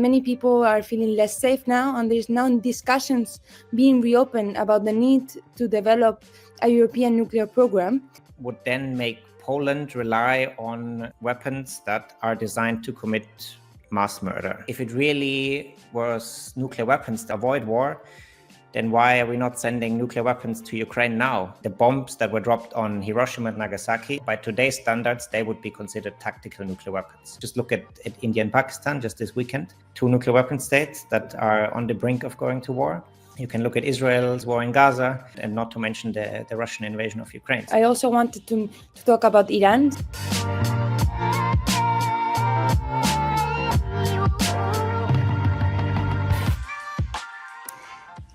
many people are feeling less safe now, and there's now discussions being reopened about the need to develop a European nuclear program. Would then make Poland rely on weapons that are designed to commit mass murder. If it really was nuclear weapons to avoid war, then why are we not sending nuclear weapons to Ukraine now? The bombs that were dropped on Hiroshima and Nagasaki, by today's standards, they would be considered tactical nuclear weapons. Just look at India and Pakistan just this weekend, 2 nuclear weapon states that are on the brink of going to war. You can look at Israel's war in Gaza, and not to mention the Russian invasion of Ukraine. I also wanted to talk about Iran.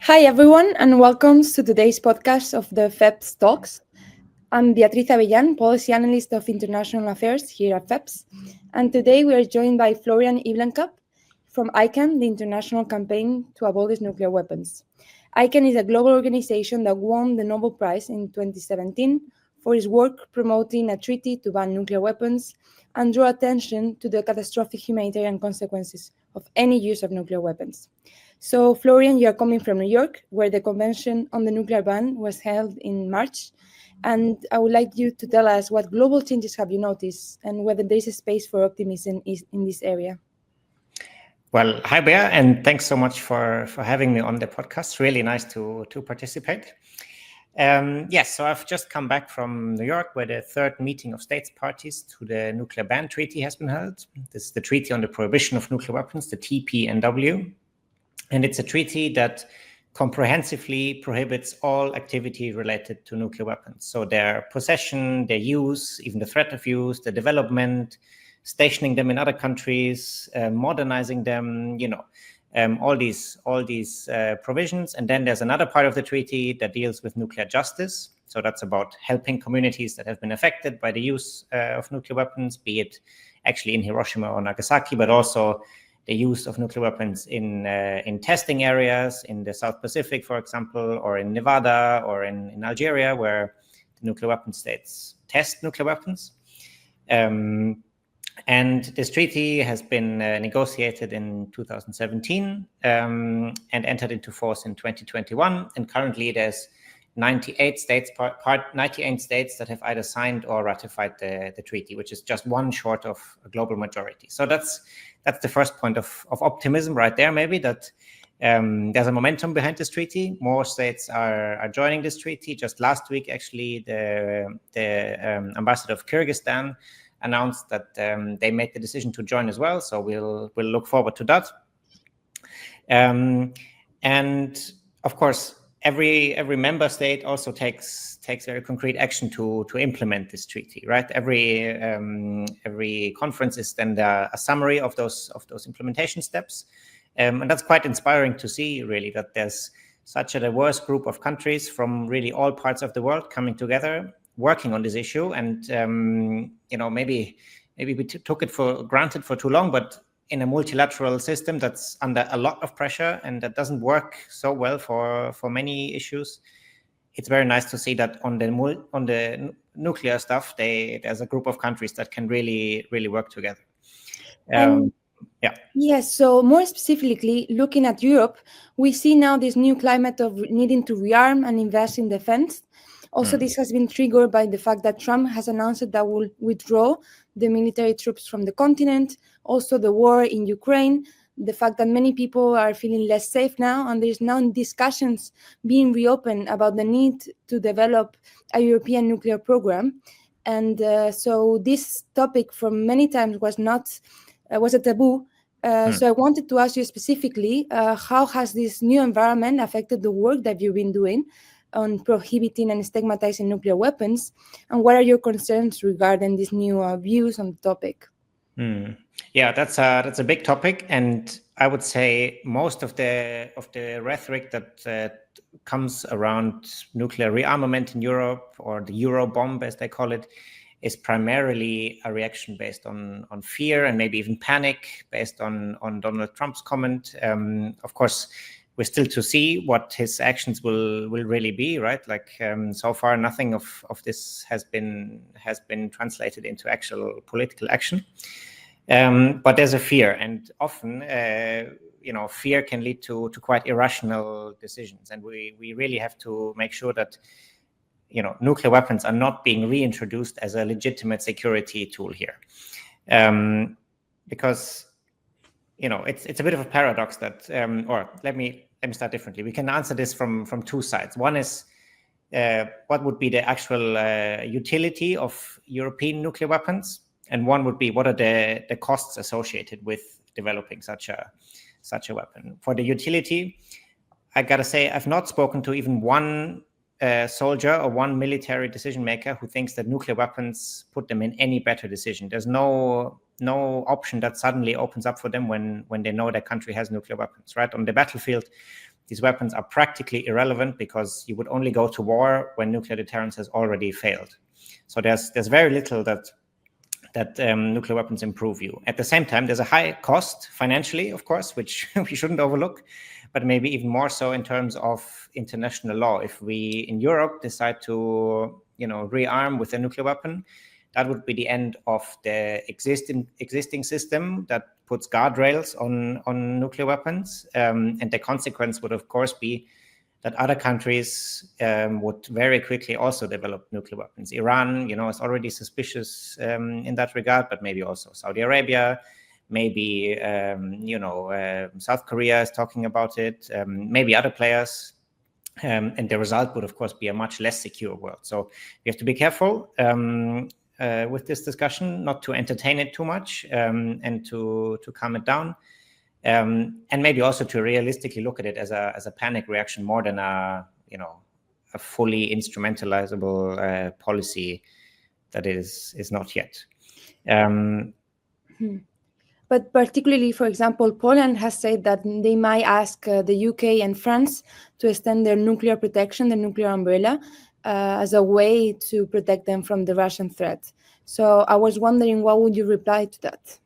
Hi everyone, and welcome to today's podcast of the FEPS Talks. I'm Beatriz Avellan, Policy Analyst of International Affairs here at FEPS, and today we are joined by Florian Eblenkamp from ICAN, the International Campaign to Abolish Nuclear Weapons. ICAN is a global organization that won the Nobel Prize in 2017 for its work promoting a treaty to ban nuclear weapons and draw attention to the catastrophic humanitarian consequences of any use of nuclear weapons. So, Florian, you are coming from New York, where the Convention on the Nuclear Ban was held in March. And I would like you to tell us what global changes have you noticed and whether there is a space for optimism in this area. Well, hi, Bea, and thanks so much for having me on the podcast. Really nice to participate. Yes, so I've just come back from New York, where the 3rd meeting of states parties to the Nuclear Ban Treaty has been held. This is the Treaty on the Prohibition of Nuclear Weapons, the TPNW. And it's a treaty that comprehensively prohibits all activity related to nuclear weapons. So their possession, their use, even the threat of use, the development, stationing them in other countries, modernizing them, all these provisions. And then there's another part of the treaty that deals with nuclear justice. So that's about helping communities that have been affected by the use of nuclear weapons, be it actually in Hiroshima or Nagasaki, but also the use of nuclear weapons in testing areas in the South Pacific, for example, or in Nevada or in Algeria, where the nuclear weapon states test nuclear weapons. And this treaty has been negotiated in 2017 and entered into force in 2021. And currently there's 98 states that have either signed or ratified the treaty, which is just one short of a global majority. So that's the first point of optimism right there, maybe, that there's a momentum behind this treaty. More states are joining this treaty. Just last week, actually, the ambassador of Kyrgyzstan announced that they made the decision to join as well. So we'll look forward to that. And of course, every member state also takes very concrete action to implement this treaty, right? Every conference is then a summary of those implementation steps, and that's quite inspiring to see, really, that there's such a diverse group of countries from really all parts of the world coming together, working on this issue. And maybe we took it for granted for too long, but in a multilateral system that's under a lot of pressure and that doesn't work so well for many issues, it's very nice to see that on the nuclear stuff, there's a group of countries that can really, really work together. Yes, so more specifically, looking at Europe, we see now this new climate of needing to rearm and invest in defense. Also, this has been triggered by the fact that Trump has announced that will withdraw the military troops from the continent. Also, the war in Ukraine, the fact that many people are feeling less safe now, and there's now discussions being reopened about the need to develop a European nuclear program. And so this topic for many times was a taboo. So I wanted to ask you specifically, how has this new environment affected the work that you've been doing on prohibiting and stigmatizing nuclear weapons, and what are your concerns regarding these new views on the topic? Yeah, that's a big topic, and I would say most of the rhetoric that comes around nuclear rearmament in Europe, or the Euro bomb as they call it, is primarily a reaction based on fear and maybe even panic based on Donald Trump's comment. Of course, we're still to see what his actions will really be, right? Like so far, nothing of this has been translated into actual political action. But there's a fear, and often, fear can lead to quite irrational decisions, and we really have to make sure that nuclear weapons are not being reintroduced as a legitimate security tool here, because it's a bit of a paradox that, or let me start differently. We can answer this from two sides. One is what would be the actual utility of European nuclear weapons, and one would be what are the costs associated with developing such a weapon. For the utility, I gotta say I've not spoken to even one soldier or one military decision maker who thinks that nuclear weapons put them in any better decision. There's no option that suddenly opens up for them when they know their country has nuclear weapons, right? On the battlefield, these weapons are practically irrelevant because you would only go to war when nuclear deterrence has already failed. So there's very little that nuclear weapons improve you. At the same time, there's a high cost financially, of course, which we shouldn't overlook, but maybe even more so in terms of international law. If we in Europe decide to rearm with a nuclear weapon, that would be the end of the existing system that puts guardrails on nuclear weapons. And the consequence would, of course, be that other countries would very quickly also develop nuclear weapons. Iran, is already suspicious in that regard, but maybe also Saudi Arabia, maybe, South Korea is talking about it, maybe other players. And the result would, of course, be a much less secure world. So we have to be careful with this discussion, not to entertain it too much, and to calm it down, and maybe also to realistically look at it as a panic reaction more than a fully instrumentalizable policy that is not yet. But particularly, for example, Poland has said that they might ask the UK and France to extend their nuclear protection, the nuclear umbrella, as a way to protect them from the Russian threat. So I was wondering, what would you reply to that?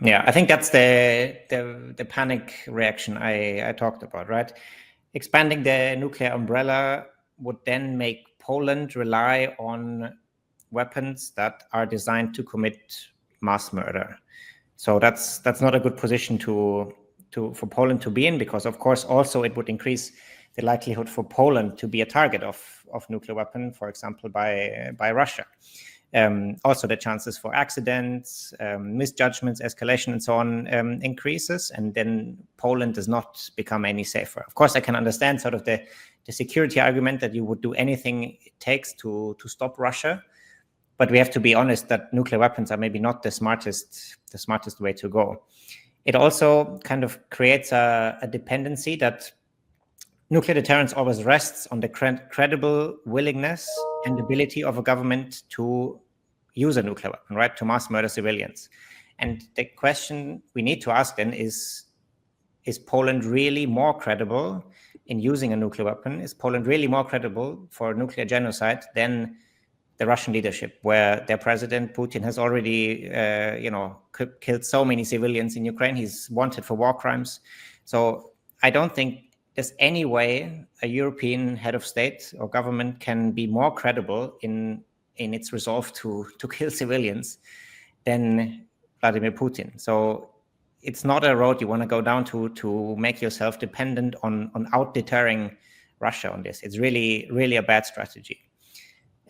Yeah, I think that's the panic reaction I talked about, right? Expanding the nuclear umbrella would then make Poland rely on weapons that are designed to commit mass murder. So that's not a good position for Poland to be in, because of course also it would increase the likelihood for Poland to be a target of nuclear weapon, for example, by Russia. Also, the chances for accidents, misjudgments, escalation, and so on increases, and then Poland does not become any safer. Of course, I can understand sort of the security argument that you would do anything it takes to stop Russia, but we have to be honest that nuclear weapons are maybe not the smartest way to go. It also kind of creates a dependency that nuclear deterrence always rests on the credible willingness and ability of a government to use a nuclear weapon, right, to mass murder civilians. And the question we need to ask then is Poland really more credible in using a nuclear weapon? Is Poland really more credible for nuclear genocide than the Russian leadership, where their president, Putin, has already, killed so many civilians in Ukraine? He's wanted for war crimes. So I don't think there's any way a European head of state or government can be more credible in its resolve to kill civilians than Vladimir Putin. So it's not a road you want to go down to make yourself dependent on out-deterring Russia on this. It's really, really a bad strategy.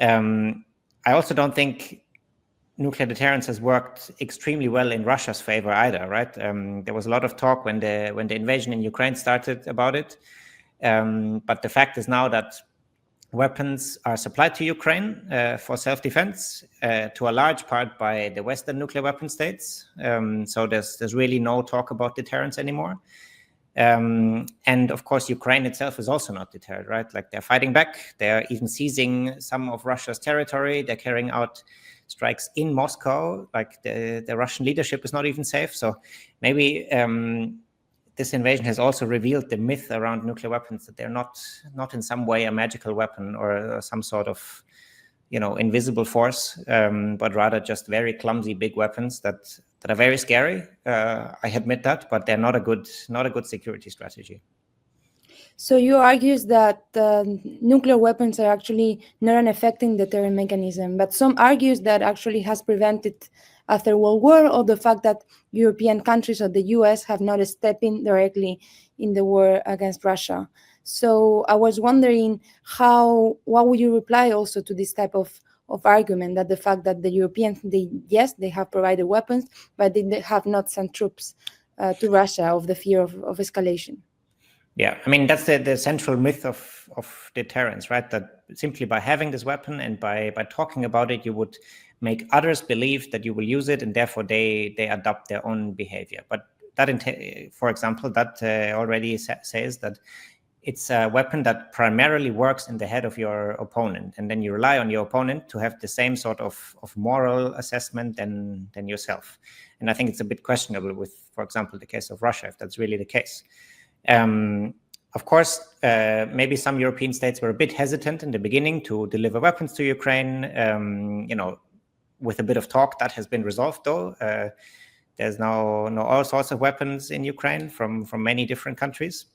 I also don't think nuclear deterrence has worked extremely well in Russia's favor either, right? There was a lot of talk when the invasion in Ukraine started about it. But the fact is now that weapons are supplied to Ukraine for self-defense, to a large part by the Western nuclear weapon states. So there's really no talk about deterrence anymore. And of course, Ukraine itself is also not deterred, right? Like, they're fighting back. They're even seizing some of Russia's territory. They're carrying out strikes in Moscow. Like, the Russian leadership is not even safe. So maybe this invasion has also revealed the myth around nuclear weapons, that they're not in some way a magical weapon or some sort of, invisible force, but rather just very clumsy big weapons that are very scary. I admit that, but they're not a good security strategy. So you argue that nuclear weapons are actually not an effective deterrent mechanism, but some argues that actually has prevented after World War, or the fact that European countries or the US have not stepped in directly in the war against Russia. So I was wondering what would you reply also to this type of argument, that the fact that the Europeans, they have provided weapons, but they have not sent troops to Russia of the fear of escalation. Yeah, I mean, that's the central myth of deterrence, right? That simply by having this weapon and by talking about it, you would make others believe that you will use it, and therefore they adopt their own behavior. But that, for example, that already says that it's a weapon that primarily works in the head of your opponent, and then you rely on your opponent to have the same sort of moral assessment than yourself. And I think it's a bit questionable with, for example, the case of Russia, if that's really the case. Of course, maybe some European states were a bit hesitant in the beginning to deliver weapons to Ukraine. With a bit of talk, that has been resolved, though. There's now all sorts of weapons in Ukraine from many different countries.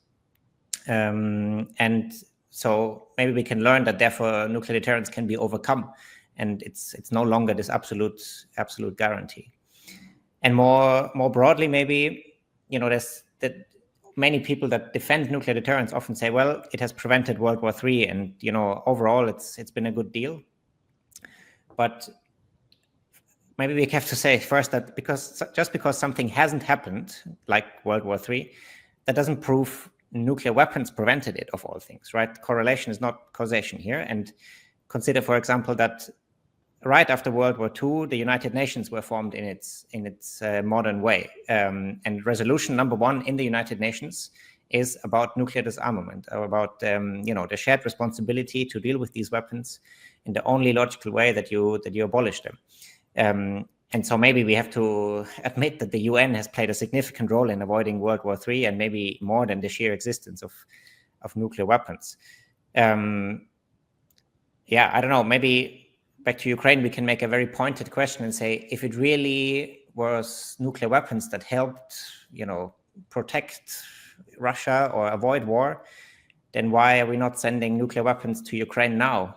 And so maybe we can learn that, therefore, nuclear deterrence can be overcome, and it's no longer this absolute guarantee. And more broadly, maybe, there's that many people that defend nuclear deterrence often say, well, it has prevented World War III, and overall it's been a good deal. But maybe we have to say first that just because something hasn't happened, like World War III, that doesn't prove nuclear weapons prevented it, of all things, right? Correlation is not causation here. And consider, for example, that right after World War II, the United Nations were formed in its modern way. And resolution number 1 in the United Nations is about nuclear disarmament, or about the shared responsibility to deal with these weapons in the only logical way that you abolish them. And so maybe we have to admit that the UN has played a significant role in avoiding World War III, and maybe more than the sheer existence of nuclear weapons. I don't know, maybe back to Ukraine, we can make a very pointed question and say, if it really was nuclear weapons that helped, protect Russia or avoid war, then why are we not sending nuclear weapons to Ukraine now?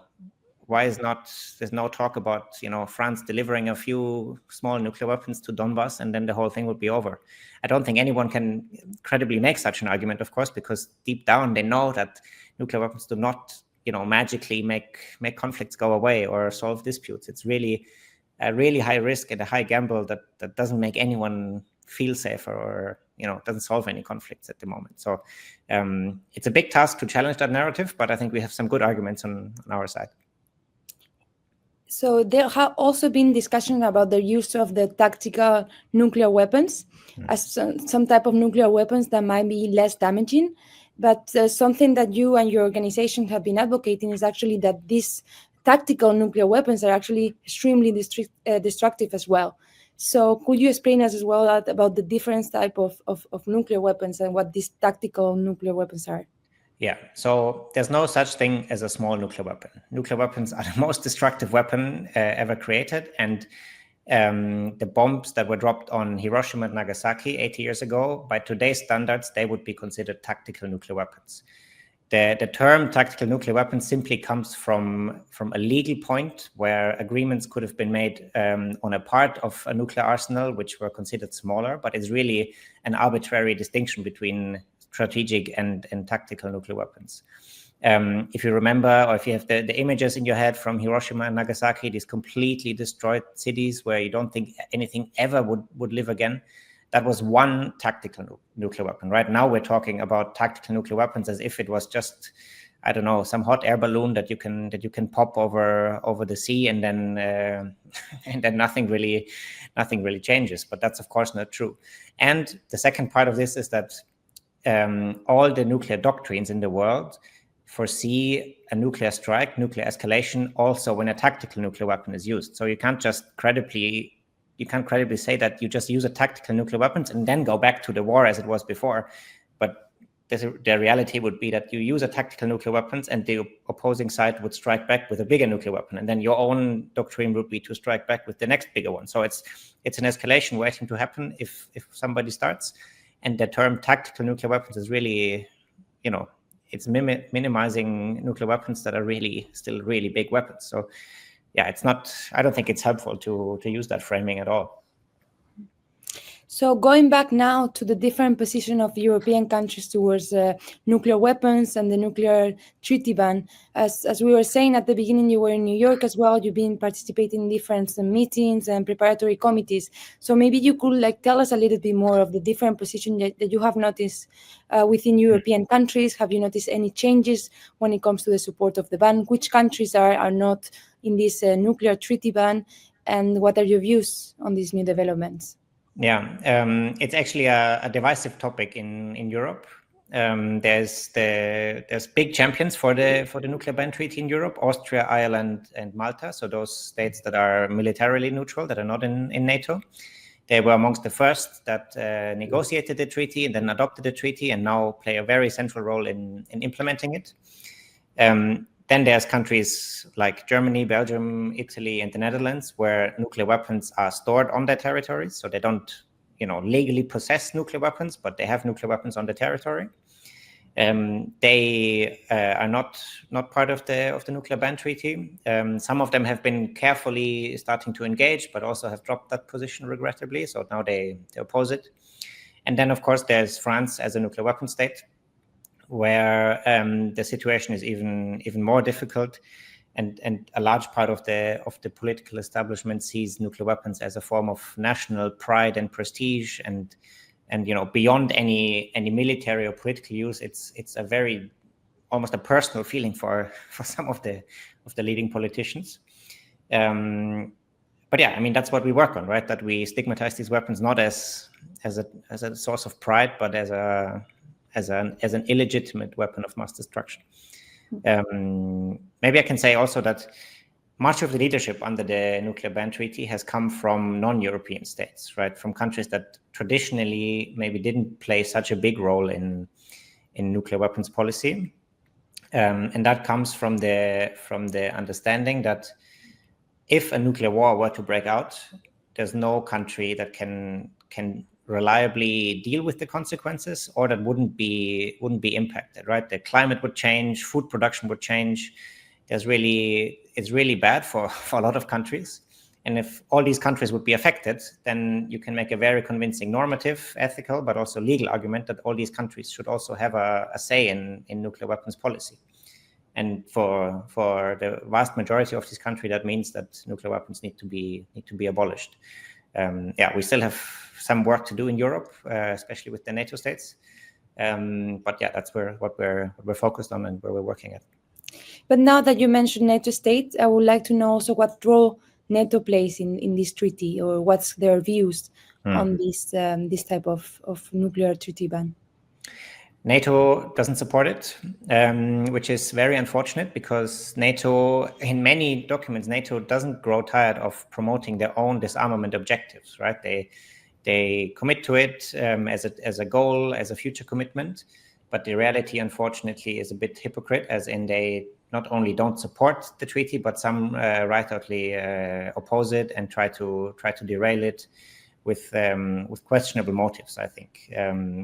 Why there's no talk about, France delivering a few small nuclear weapons to Donbass, and then the whole thing would be over? I don't think anyone can credibly make such an argument, of course, because deep down they know that nuclear weapons do not, magically make conflicts go away or solve disputes. It's really a really high risk and a high gamble that doesn't make anyone feel safer, or, doesn't solve any conflicts at the moment. So it's a big task to challenge that narrative, but I think we have some good arguments on our side. So there have also been discussions about the use of the tactical nuclear weapons as some type of nuclear weapons that might be less damaging. But something that you and your organization have been advocating is actually that these tactical nuclear weapons are actually extremely destructive as well. So could you explain us as well about the different type of nuclear weapons and what these tactical nuclear weapons are? Yeah, so there's no such thing as a small nuclear weapon. Nuclear weapons are the most destructive weapon ever created. And the bombs that were dropped on Hiroshima and Nagasaki 80 years ago, by today's standards, they would be considered tactical nuclear weapons. The term tactical nuclear weapon simply comes from a legal point where agreements could have been made on a part of a nuclear arsenal, which were considered smaller, but it's really an arbitrary distinction between strategic and tactical nuclear weapons. If you remember, or if you have the images in your head from Hiroshima and Nagasaki, these completely destroyed cities where you don't think anything ever would live again, that was one tactical nuclear weapon. Right now we're talking about tactical nuclear weapons as if it was just, I don't know, some hot air balloon that you can pop over the sea, and then and then nothing really changes. But that's of course not true. And the second part of this is that all the nuclear doctrines in the world foresee a nuclear strike, nuclear escalation, also when a tactical nuclear weapon is used. So you can't credibly say that you just use a tactical nuclear weapons and then go back to the war as it was before. But the reality would be that you use a tactical nuclear weapons and the opposing side would strike back with a bigger nuclear weapon, and then your own doctrine would be to strike back with the next bigger one. So it's an escalation waiting to happen if somebody starts. And the term tactical nuclear weapons is really, it's minimizing nuclear weapons that are really still really big weapons. So yeah, I don't think it's helpful to use that framing at all. So going back now to the different position of European countries towards nuclear weapons and the nuclear treaty ban, as we were saying at the beginning, you were in New York as well. You've been participating in different meetings and preparatory committees. So maybe you could tell us a little bit more of the different position that you have noticed within European countries. Have you noticed any changes when it comes to the support of the ban? Which countries are not in this nuclear treaty ban? And what are your views on these new developments? Yeah, it's actually a divisive topic in Europe. There's big champions for the nuclear ban treaty in Europe: Austria, Ireland, and Malta. So those states that are militarily neutral, that are not in NATO. They were amongst the first that negotiated the treaty and then adopted the treaty, and now play a very central role in implementing it. Then there's countries like Germany, Belgium, Italy, and the Netherlands, where nuclear weapons are stored on their territories. So they don't, legally possess nuclear weapons, but they have nuclear weapons on the territory. They are not part of the nuclear ban treaty. Some of them have been carefully starting to engage, but also have dropped that position regrettably. So now they oppose it. And then, of course, there's France as a nuclear weapon state, where the situation is even more difficult, and a large part of the political establishment sees nuclear weapons as a form of national pride and prestige, and beyond any military or political use, it's a very almost a personal feeling for some of the leading politicians. But yeah, I mean, that's what we work on, right? That we stigmatize these weapons not as a source of pride, but as an illegitimate weapon of mass destruction. Maybe I can say also that much of the leadership under the nuclear ban treaty has come from non-European states, right? From countries that traditionally maybe didn't play such a big role in nuclear weapons policy. And that comes from the understanding that if a nuclear war were to break out, there's no country that can reliably deal with the consequences, or that wouldn't be impacted, right? The climate would change, food production would change. It's really bad for a lot of countries. And if all these countries would be affected, then you can make a very convincing normative, ethical, but also legal argument that all these countries should also have a say in nuclear weapons policy. And for the vast majority of this country, that means that nuclear weapons need to be abolished. We still have some work to do in Europe, especially with the NATO states. But yeah, that's what we're focused on and where we're working at. But now that you mentioned NATO states, I would like to know also what role NATO plays in this treaty, or what's their views on this type of nuclear treaty ban. NATO doesn't support it, which is very unfortunate, because NATO, in many documents, NATO doesn't grow tired of promoting their own disarmament objectives, right? They commit to it as a goal, as a future commitment, but the reality, unfortunately, is a bit hypocrite, as in they not only don't support the treaty, but some right outly oppose it and try to derail it with questionable motives, I think,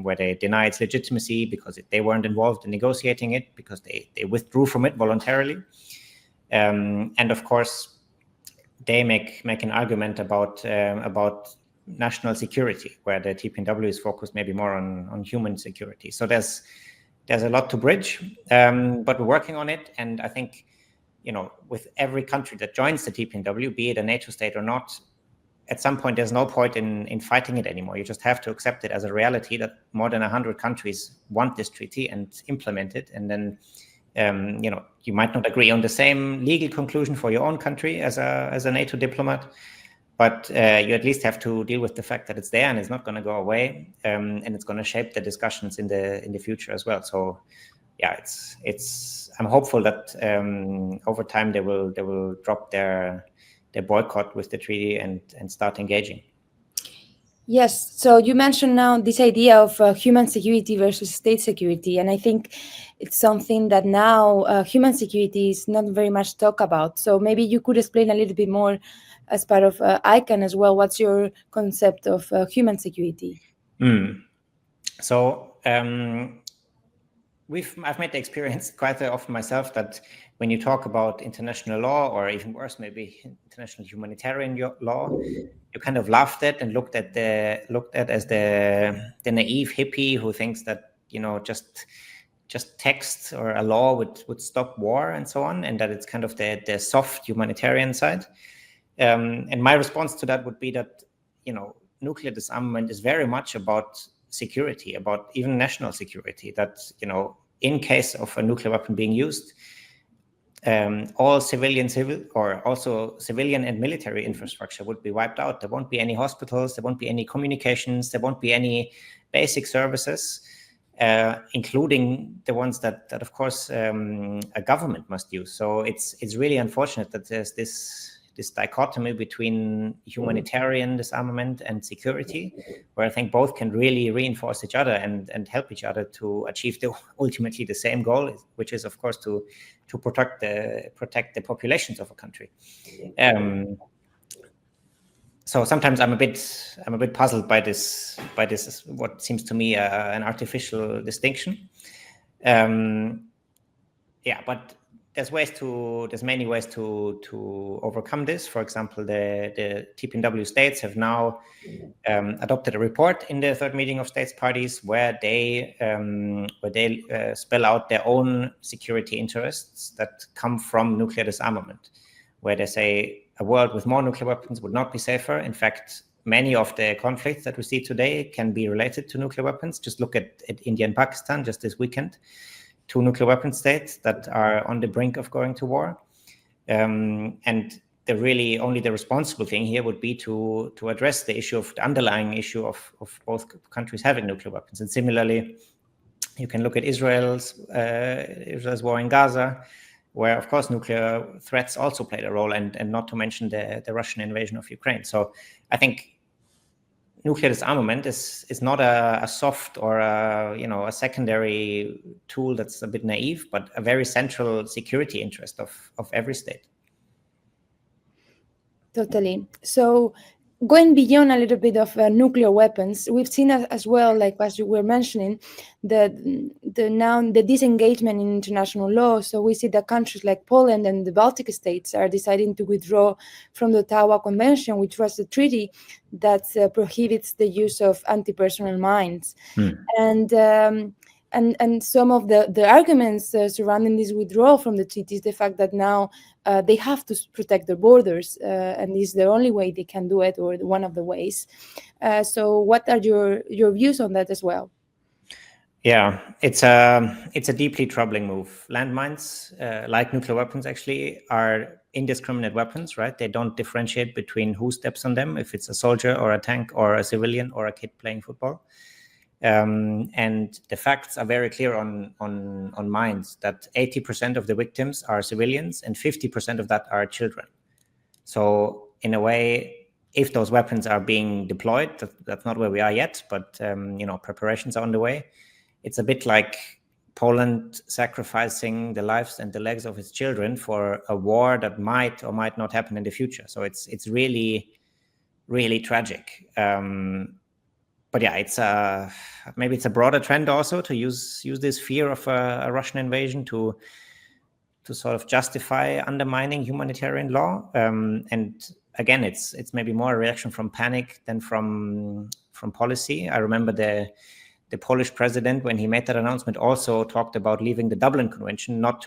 where they deny its legitimacy because they weren't involved in negotiating it, because they withdrew from it voluntarily. And of course, they make an argument about national security, where the TPNW is focused maybe more on human security. So there's a lot to bridge, but we're working on it. And I think, with every country that joins the TPNW, be it a NATO state or not, at some point, there's no point in fighting it anymore. You just have to accept it as a reality that more than 100 countries want this treaty and implement it. And then, you might not agree on the same legal conclusion for your own country as a NATO diplomat, but you at least have to deal with the fact that it's there and it's not going to go away, and it's going to shape the discussions in the future as well. So, yeah, I'm hopeful that over time they will drop their boycott with the treaty and start engaging. Yes, so you mentioned now this idea of human security versus state security, and I think it's something that now human security is not very much talked about. So maybe you could explain a little bit more as part of ICAN as well. What's your concept of human security? So I've made the experience quite often myself that when you talk about international law, or even worse, maybe international humanitarian law, you kind of laughed at and looked at as the naive hippie who thinks that, just text or a law would stop war and so on, and that it's kind of the soft humanitarian side. And my response to that would be that, nuclear disarmament is very much about security, about even national security, that, in case of a nuclear weapon being used, all civilian and military infrastructure would be wiped out. There won't be any hospitals, there won't be any communications, there won't be any basic services, including the ones that of course, a government must use. So it's really unfortunate that there's this dichotomy between humanitarian disarmament and security, where I think both can really reinforce each other and help each other to achieve ultimately the same goal, which is of course to protect the populations of a country. So sometimes I'm a bit puzzled by this what seems to me an artificial distinction. But there's many ways to overcome this. For example, the TPNW states have now adopted a report in the third meeting of states parties where they spell out their own security interests that come from nuclear disarmament, where they say a world with more nuclear weapons would not be safer. In fact, many of the conflicts that we see today can be related to nuclear weapons. Just look at India and Pakistan just this weekend. 2 nuclear weapon states that are on the brink of going to war. And only the responsible thing here would be to address the underlying issue of both countries having nuclear weapons. And similarly, you can look at Israel's war in Gaza, where of course nuclear threats also played a role, and not to mention the Russian invasion of Ukraine. So I think nuclear disarmament is not a soft or a secondary tool that's a bit naive, but a very central security interest of every state. Totally. So going beyond a little bit of nuclear weapons, we've seen as well, like as you were mentioning, the disengagement in international law. So we see that countries like Poland and the Baltic states are deciding to withdraw from the Ottawa Convention, which was the treaty that prohibits the use of anti-personnel mines. And some of the arguments surrounding this withdrawal from the treaty is the fact that now they have to protect their borders, and this is the only way they can do it, or one of the ways. So what are your views on that as well? Yeah, it's a deeply troubling move. Landmines, like nuclear weapons, actually are indiscriminate weapons, right? They don't differentiate between who steps on them, if it's a soldier or a tank or a civilian or a kid playing football. And the facts are very clear on mines, that 80% of the victims are civilians and 50% of that are children. So in a way, if those weapons are being deployed, that's not where we are yet, but preparations are on the way. It's a bit like Poland sacrificing the lives and the legs of its children for a war that might or might not happen in the future. So it's really, really tragic. But yeah, maybe it's a broader trend also to use this fear of a Russian invasion to sort of justify undermining humanitarian law. And again, it's maybe more a reaction from panic than from policy. I remember the Polish president, when he made that announcement, also talked about leaving the Dublin Convention, not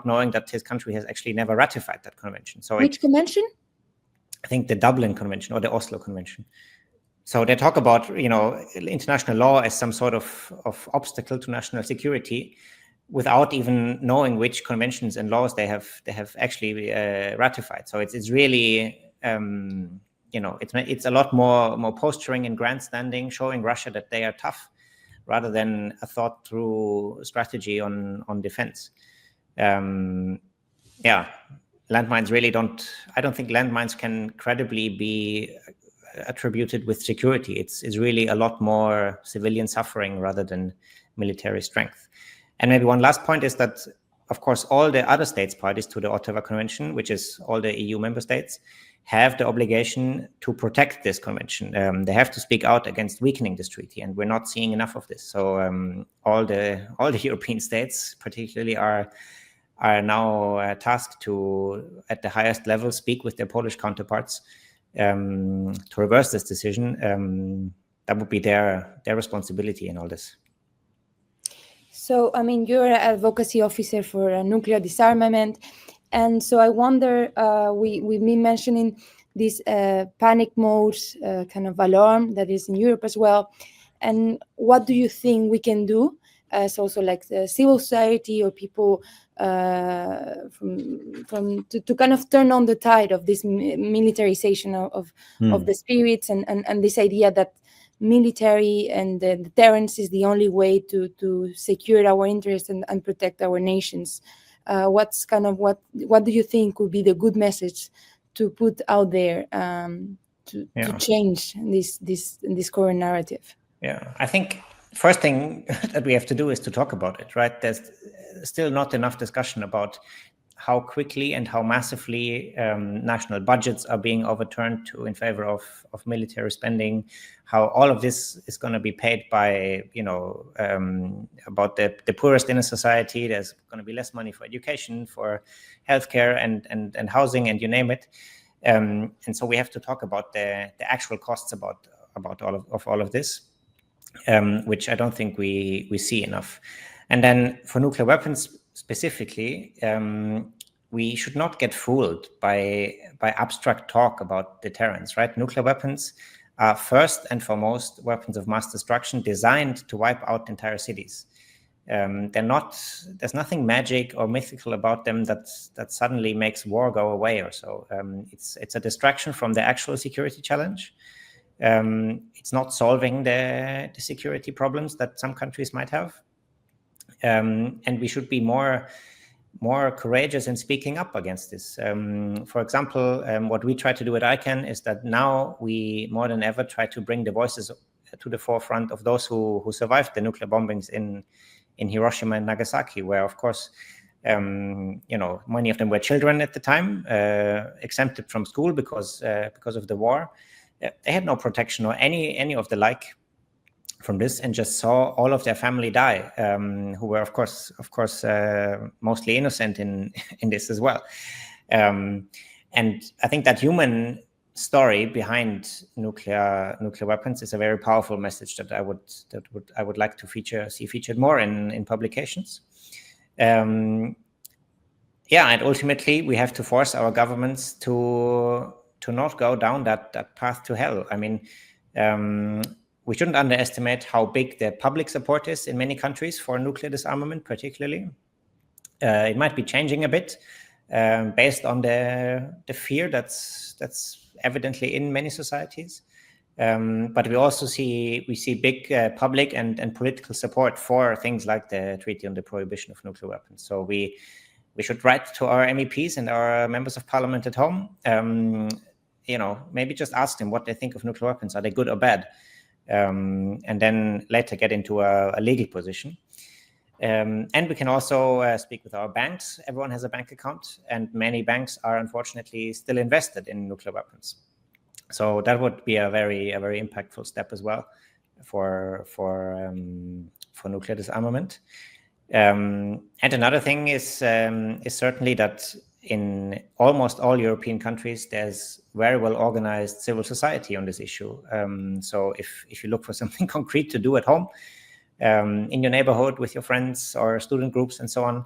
knowing that his country has actually never ratified that convention. So which convention? I think the Dublin Convention or the Oslo Convention. So they talk about, international law as some sort of obstacle to national security, without even knowing which conventions and laws they have actually ratified. So it's really, it's a lot more posturing and grandstanding, showing Russia that they are tough, rather than a thought through strategy on defense. Landmines really I don't think landmines can credibly be attributed with security. It's really a lot more civilian suffering rather than military strength. And maybe one last point is that, of course, all the other states parties to the Ottawa Convention, which is all the EU member states, have the obligation to protect this convention. They have to speak out against weakening this treaty, and we're not seeing enough of this. So all the European states, particularly, are now tasked to, at the highest level, speak with their Polish counterparts to reverse this decision. That would be their responsibility in all this. So, I mean, you're an advocacy officer for nuclear disarmament. And so I wonder, we've been mentioning this panic mode kind of alarm that is in Europe as well. And what do you think we can do as also like the civil society or people to kind of turn on the tide of this militarization of the spirits and this idea that military and deterrence is the only way to secure our interests and protect our nations? What do you think would be the good message to put out there to change this current narrative? Yeah, I think first thing that we have to do is to talk about it, right? There's still not enough discussion about how quickly and how massively national budgets are being overturned in favor of military spending, how all of this is going to be paid by, about the poorest in a society. There's going to be less money for education, for healthcare and housing, and you name it. And so we have to talk about the actual costs about all of this, which I don't think we see enough. And then for nuclear weapons specifically, we should not get fooled by abstract talk about deterrence, right? Nuclear weapons are first and foremost weapons of mass destruction designed to wipe out entire cities. There's nothing magic or mythical about them that suddenly makes war go away or so. It's a distraction from the actual security challenge. It's not solving the security problems that some countries might have. And we should be more courageous in speaking up against this. For example, what we try to do at ICAN is that now we more than ever try to bring the voices to the forefront of those who survived the nuclear bombings in Hiroshima and Nagasaki, where, of course, many of them were children at the time, exempted from school because of the war. They had no protection or any of the like from this, and just saw all of their family die, who were of course mostly innocent in this as well. And I think that human story behind nuclear weapons is a very powerful message that I would like to see featured more in publications. And ultimately we have to force our governments to not go down that path to hell. I mean, we shouldn't underestimate how big the public support is in many countries for nuclear disarmament, particularly. It might be changing a bit based on the fear that's evidently in many societies. But we also see big public and political support for things like the Treaty on the Prohibition of Nuclear Weapons. So we should write to our MEPs and our members of parliament at home. Maybe just ask them what they think of nuclear weapons. Are they good or bad? And then later get into a legal position. And we can also speak with our banks. Everyone has a bank account, and many banks are unfortunately still invested in nuclear weapons. So that would be a very impactful step as well for nuclear disarmament. And another thing is certainly that in almost all European countries, there's very well organized civil society on this issue. So if you look for something concrete to do at home, in your neighborhood with your friends or student groups and so on,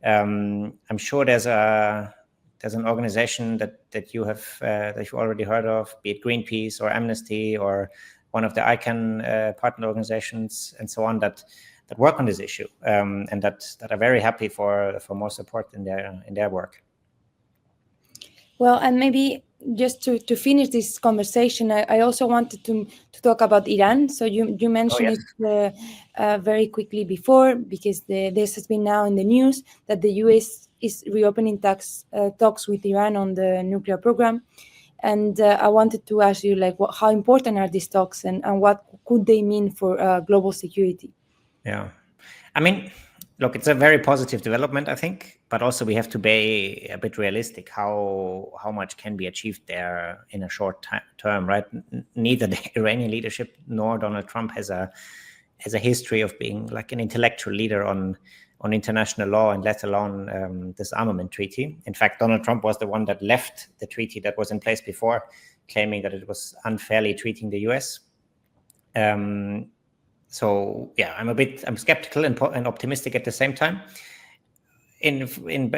I'm sure there's an organization that you've already heard of, be it Greenpeace or Amnesty or one of the ICAN partner organizations and so on that work on this issue, and that are very happy for more support in their work. Well, and maybe just to finish this conversation, I also wanted to talk about Iran. So you mentioned it very quickly before, because this has been now in the news that the US is reopening talks with Iran on the nuclear program. And I wanted to ask you, how important are these talks, and what could they mean for global security? Yeah, I mean, look, it's a very positive development, I think, but also we have to be a bit realistic. How much can be achieved there in a short term, right? Neither the Iranian leadership nor Donald Trump has a history of being like an intellectual leader on international law, and let alone disarmament treaty. In fact, Donald Trump was the one that left the treaty that was in place before, claiming that it was unfairly treating the US. So yeah, I'm skeptical and optimistic at the same time. In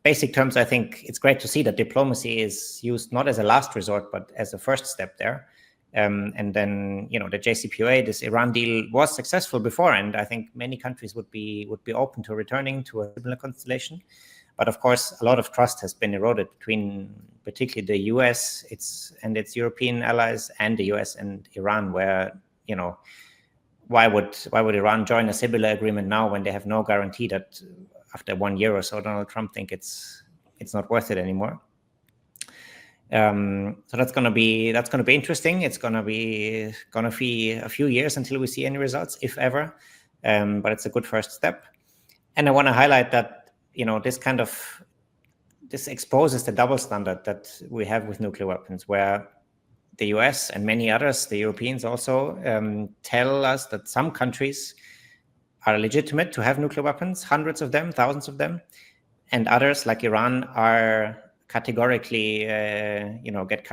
basic terms, I think it's great to see that diplomacy is used not as a last resort, but as a first step there. And then, the JCPOA, this Iran deal, was successful before, and I think many countries would be open to returning to a similar constellation. But of course, a lot of trust has been eroded between particularly the US and its European allies and the US and Iran, where, why would Iran join a similar agreement now when they have no guarantee that after 1 year or so, Donald Trump think it's not worth it anymore. So that's gonna be interesting. It's gonna be a few years until we see any results, if ever. But it's a good first step. And I want to highlight that this exposes the double standard that we have with nuclear weapons, where the US and many others, the Europeans also, tell us that some countries are legitimate to have nuclear weapons, hundreds of them, thousands of them, and others, like Iran, are categorically, get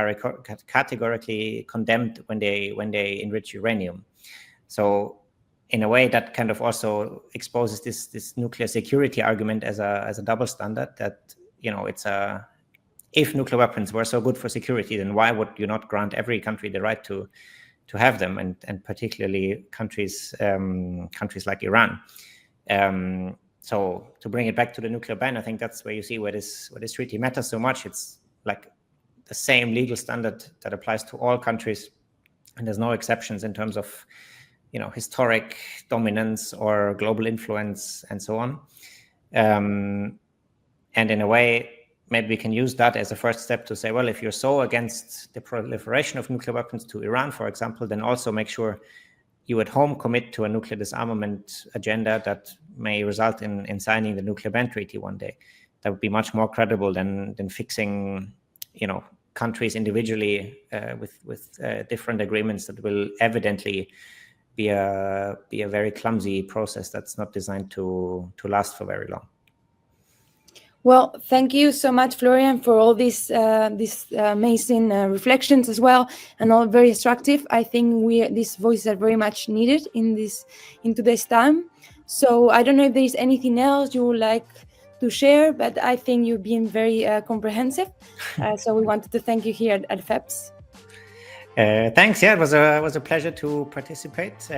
categorically condemned when they enrich uranium. So, in a way, that kind of also exposes this nuclear security argument as a double standard. That if nuclear weapons were so good for security, then why would you not grant every country the right to have them, and particularly countries like Iran? So to bring it back to the nuclear ban, I think that's where you see where this treaty matters so much. It's like the same legal standard that applies to all countries, and there's no exceptions in terms of historic dominance or global influence and so on. And in a way, maybe we can use that as a first step to say, well, if you're so against the proliferation of nuclear weapons to Iran, for example, then also make sure you at home commit to a nuclear disarmament agenda that may result in signing the nuclear ban treaty one day. That would be much more credible than fixing, countries individually with different agreements that will evidently be a very clumsy process that's not designed to last for very long. Well, thank you so much, Florian, for all these amazing reflections as well, and all very instructive. I think these voices are very much needed in today's time. So I don't know if there is anything else you would like to share, but I think you've been very comprehensive. So we wanted to thank you here at FEPS. Thanks. Yeah, it was a pleasure to participate.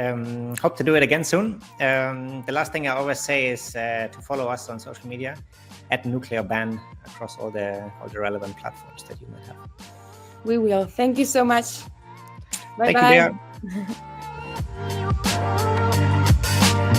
Hope to do it again soon. The last thing I always say is to follow us on social media at Nuclear Ban across all the relevant platforms that you might have. We will. Thank you so much. Bye-bye. Thank you, Bea.